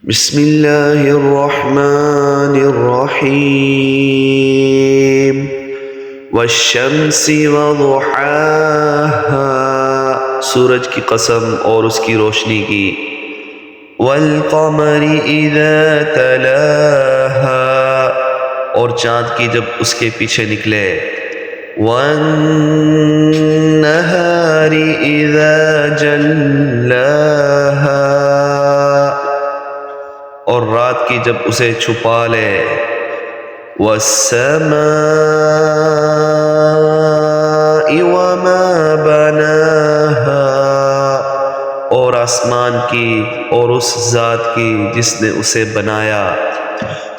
بسم اللہ الرحمن الرحیم والشمس وضحاها، سورج کی قسم اور اس کی روشنی کی، والقمر اذا تلاها، اور چاند کی جب اس کے پیچھے نکلے، والنہار اذا جلاها، اور رات کی جب اسے چھپا لے، والسماء وما بناها، اور آسمان کی اور اس ذات کی جس نے اسے بنایا،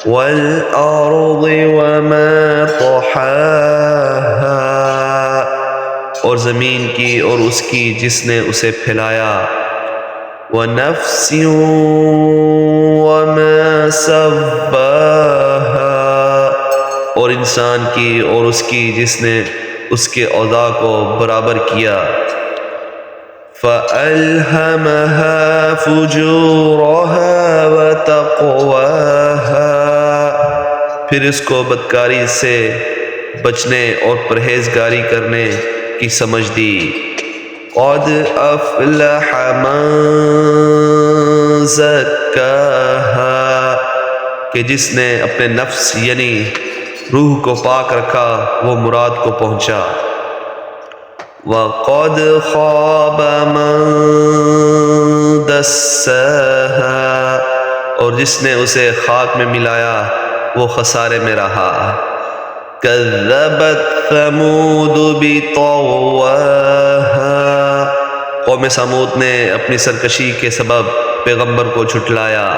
والارض وما طحاها، اور زمین کی اور اس کی جس نے اسے پھیلایا، وَنَفْسٍ وَمَا سَوَّاهَا، اور انسان کی اور اس کی جس نے اس کے اعضاء کو برابر کیا، فَأَلْهَمَهَا فُجُورَهَا وَتَقْوَاهَا، پھر اس کو بدکاری سے بچنے اور پرہیزگاری کرنے کی سمجھ دی، قد افلح من زکاها، کہ جس نے اپنے نفس یعنی روح کو پاک رکھا وہ مراد کو پہنچا، وقد خاب من دساها، اور جس نے اسے خاک میں ملایا وہ خسارے میں رہا، کذبت ثمود بطغواها، قوم سمود نے اپنی سرکشی کے سبب پیغمبر کو جھٹلایا،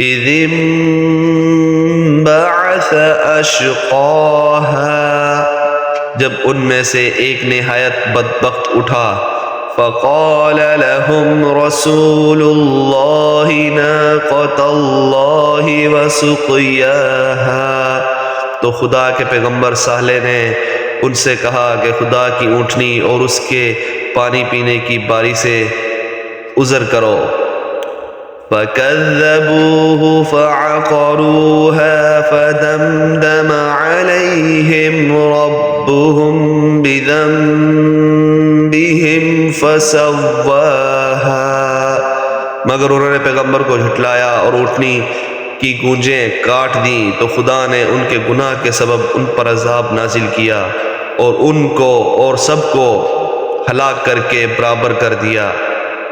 اذ انبعث اشقاها، جب ان میں سے ایک نہایت بدبخت اٹھا، فقال لهم رسول اللہ ناقۃ اللہ وسقیاها، تو خدا کے پیغمبر صالح نے ان سے کہا کہ خدا کی اونٹنی اور اس کے پانی پینے کی باری سے عذر کرو، فَكَذَّبُوهُ فَعَقَرُوهَا فَدَمْدَمَ عَلَيْهِمْ رَبُّهُمْ بِذَنبِهِمْ فَسَوَّاهَا، مگر انہوں نے پیغمبر کو جھٹلایا اور اونٹنی کی گونجیں کاٹ دیں تو خدا نے ان کے گناہ کے سبب ان پر عذاب نازل کیا اور ان کو اور سب کو ہلاک کر کے برابر کر دیا،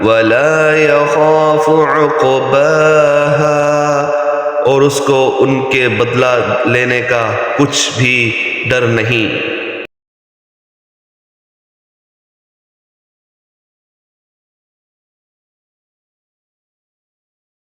وَلَا يَخَافُ عُقْبَاهَا، اور اس کو ان کے بدلہ لینے کا کچھ بھی ڈر نہیں۔